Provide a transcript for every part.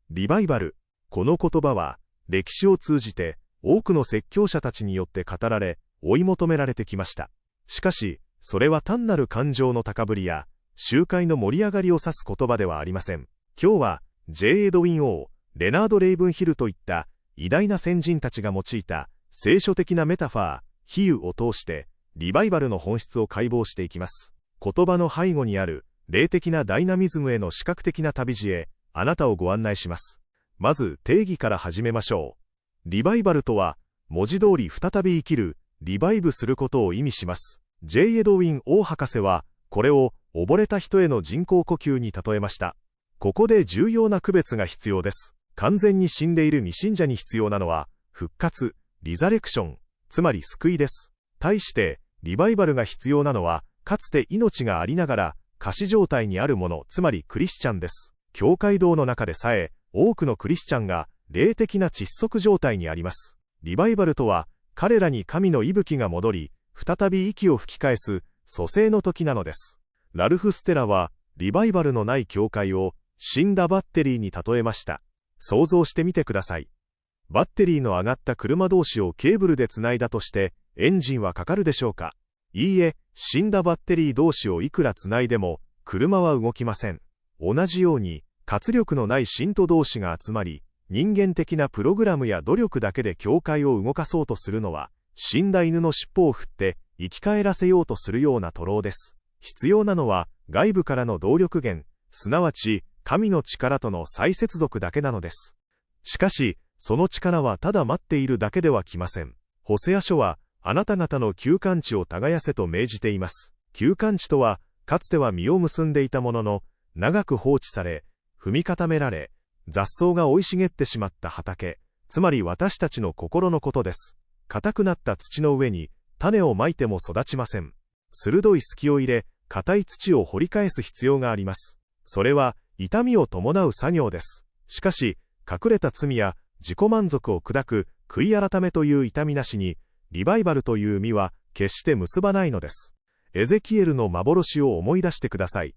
リバイバル。この言葉は、歴史を通じて、多くの説教者たちによって語られ、追い求められてきました。しかし、それは単なる感情の高ぶりや、集会の盛り上がりを指す言葉ではありません。今日は、J. エドウィン・オー、レナード・レイブンヒルといった偉大な先人たちが用いた聖書的なメタファー、比喩を通して、リバイバルの本質を解剖していきます。言葉の背後にある、霊的なダイナミズムへの視覚的な旅路へ、あなたをご案内します。まず、定義から始めましょう。リバイバルとは、文字通り再び生きる、リバイブすることを意味します。J. エドウィン・オー博士は、これを溺れた人への人工呼吸に例えました。ここで重要な区別が必要です。完全に死んでいる未信者に必要なのは、復活、リザレクション、つまり救いです。対して、リバイバルが必要なのは、かつて命がありながら、仮死状態にあるもの、つまりクリスチャンです。教会堂の中でさえ、多くのクリスチャンが、霊的な窒息状態にあります。リバイバルとは、彼らに神の息吹が戻り、再び息を吹き返す、蘇生の時なのです。ラルフ・ステラは、リバイバルのない教会を、死んだバッテリーに例えました。想像してみてください。バッテリーの上がった車同士をケーブルでつないだとして、エンジンはかかるでしょうか？いいえ、死んだバッテリー同士をいくらつないでも、車は動きません。同じように、活力のない信徒同士が集まり、人間的なプログラムや努力だけで教会を動かそうとするのは、死んだ犬の尻尾を振って生き返らせようとするような徒労です。必要なのは外部からの動力源、すなわち神の力との再接続だけなのです。しかし、その力はただ待っているだけではきません。ホセア書は、あなた方の休館地を耕せと命じています。休館地とは、かつては実を結んでいたものの、長く放置され、踏み固められ、雑草が生い茂ってしまった畑、つまり私たちの心のことです。硬くなった土の上に種をまいても育ちません。鋭い隙を入れ、硬い土を掘り返す必要があります。それは痛みを伴う作業です。しかし、隠れた罪や自己満足を砕く悔い改めという痛みなしに、リバイバルという実は決して結ばないのです。エゼキエルの幻を思い出してください。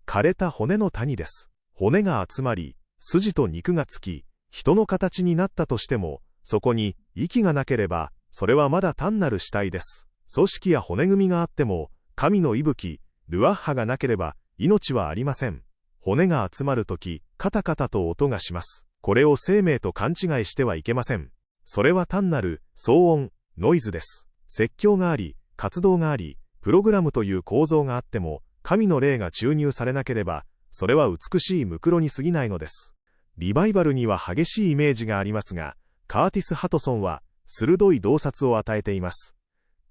枯れた骨の谷です。骨が集まり、筋と肉がつき、人の形になったとしても、そこに息がなければ、それはまだ単なる死体です。組織や骨組みがあっても、神の息吹、ルアッハがなければ、命はありません。骨が集まるとき、カタカタと音がします。これを生命と勘違いしてはいけません。それは単なる騒音、ノイズです。説教があり、活動があり、プログラムという構造があっても、神の霊が注入されなければ、それは美しいムクロに過ぎないのです。リバイバルには激しいイメージがありますが、カーティス・ハトソンは鋭い洞察を与えています。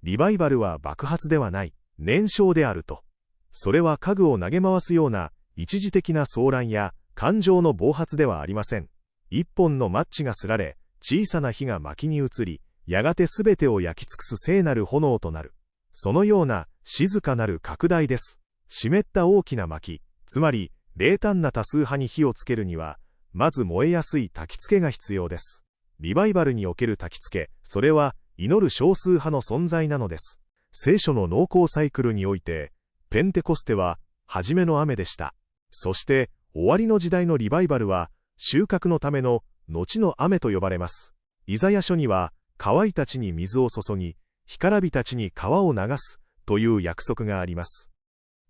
リバイバルは爆発ではない、燃焼であると。それは家具を投げ回すような一時的な騒乱や感情の暴発ではありません。一本のマッチがすられ、小さな火が薪に移り、やがてすべてを焼き尽くす聖なる炎となる。そのような静かなる拡大です。湿った大きな薪、つまり冷淡な多数派に火をつけるには、まず燃えやすい焚き付けが必要です。リバイバルにおける焚き付け、それは祈る少数派の存在なのです。聖書の農耕サイクルにおいて、ペンテコステは初めの雨でした。そして終わりの時代のリバイバルは収穫のための後の雨と呼ばれます。イザヤ書には乾いた地に水を注ぎ、干からびた地に川を流すという約束があります。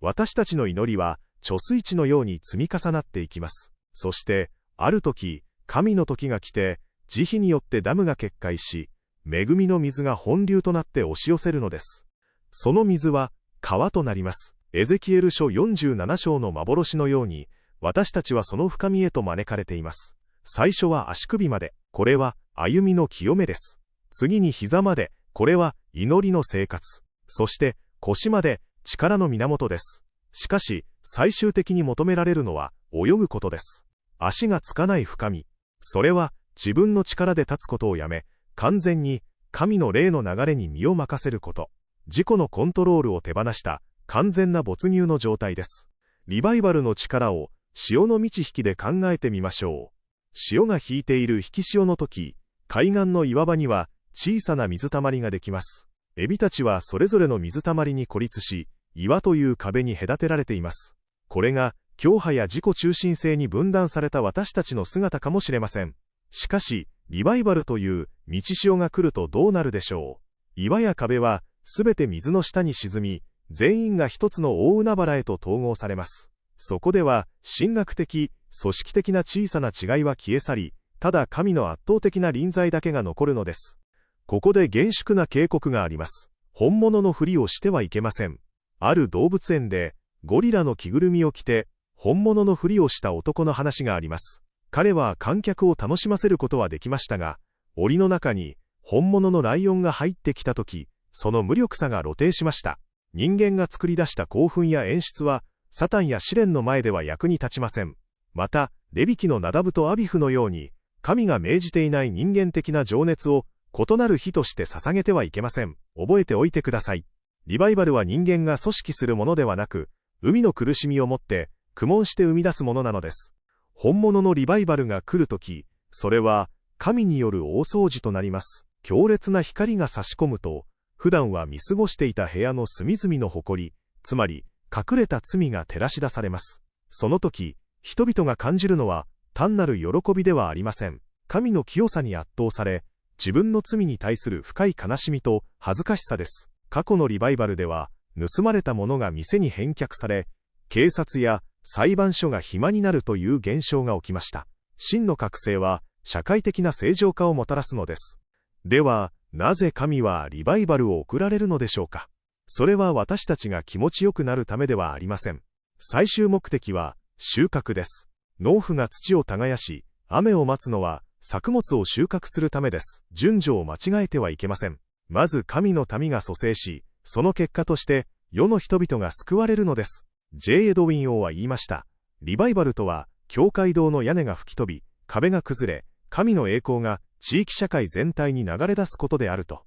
私たちの祈りは貯水池のように積み重なっていきます。そしてある時、神の時が来て、慈悲によってダムが決壊し、恵みの水が本流となって押し寄せるのです。その水は川となります。エゼキエル書47章の幻のように、私たちはその深みへと招かれています。最初は足首まで、これは歩みの清めです。次に膝まで、これは祈りの生活。そして腰まで、力の源です。しかし、最終的に求められるのは泳ぐことです。足がつかない深み。それは自分の力で立つことをやめ、完全に神の霊の流れに身を任せること。自己のコントロールを手放した完全な没入の状態です。リバイバルの力を潮の満ち引きで考えてみましょう。潮が引いている引き潮の時、海岸の岩場には小さな水たまりができます。エビたちはそれぞれの水たまりに孤立し、岩という壁に隔てられています。これが教派や自己中心性に分断された私たちの姿かもしれません。しかし、リバイバルという道潮が来るとどうなるでしょう。岩や壁はすべて水の下に沈み、全員が一つの大海原へと統合されます。そこでは、神学的、組織的な小さな違いは消え去り、ただ神の圧倒的な臨在だけが残るのです。ここで厳粛な警告があります。本物のふりをしてはいけません。ある動物園で、ゴリラの着ぐるみを着て、本物のふりをした男の話があります。彼は観客を楽しませることはできましたが、檻の中に本物のライオンが入ってきたとき、その無力さが露呈しました。人間が作り出した興奮や演出は、サタンや試練の前では役に立ちません。また、レビキのナダブとアビフのように、神が命じていない人間的な情熱を異なる火として捧げてはいけません。覚えておいてください。リバイバルは人間が組織するものではなく、海の苦しみをもって、苦悶して生み出すものなのです。本物のリバイバルが来るとき、それは神による大掃除となります。強烈な光が差し込むと、普段は見過ごしていた部屋の隅々の埃、つまり隠れた罪が照らし出されます。その時、人々が感じるのは単なる喜びではありません。神の清さに圧倒され、自分の罪に対する深い悲しみと恥ずかしさです。過去のリバイバルでは、盗まれたものが店に返却され、警察や裁判所が暇になるという現象が起きました。真の覚醒は社会的な正常化をもたらすのです。では、なぜ神はリバイバルを送られるのでしょうか。それは私たちが気持ちよくなるためではありません。最終目的は収穫です。農夫が土を耕し、雨を待つのは作物を収穫するためです。順序を間違えてはいけません。まず神の民が蘇生し、その結果として世の人々が救われるのです。J. エドウィン王は言いました。リバイバルとは、教会堂の屋根が吹き飛び、壁が崩れ、神の栄光が地域社会全体に流れ出すことであると。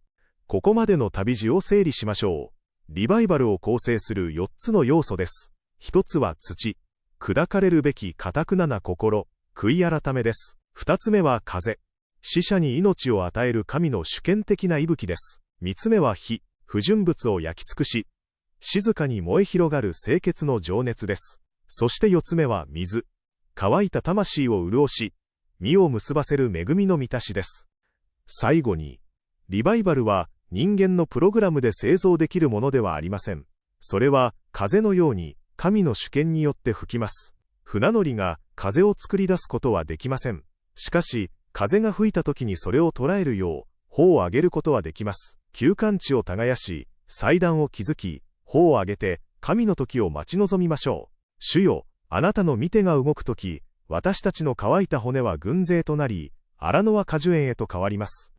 ここまでの旅路を整理しましょう。リバイバルを構成する4つの要素です。1つは土。砕かれるべき堅くなな心、悔い改めです。2つ目は風。死者に命を与える神の主権的な息吹です。3つ目は火。不純物を焼き尽くし、静かに燃え広がる清潔の情熱です。そして4つ目は水。乾いた魂を潤し、実を結ばせる恵みの満たしです。最後に、リバイバルは人間のプログラムで製造できるものではありません。それは風のように神の主権によって吹きます。船乗りが風を作り出すことはできません。しかし、風が吹いた時にそれを捉えるよう、帆を上げることはできます。休館地を耕し、祭壇を築き、帆を上げて、神の時を待ち望みましょう。主よ、あなたの御手が動く時、私たちの乾いた骨は軍勢となり、荒野は果樹園へと変わります。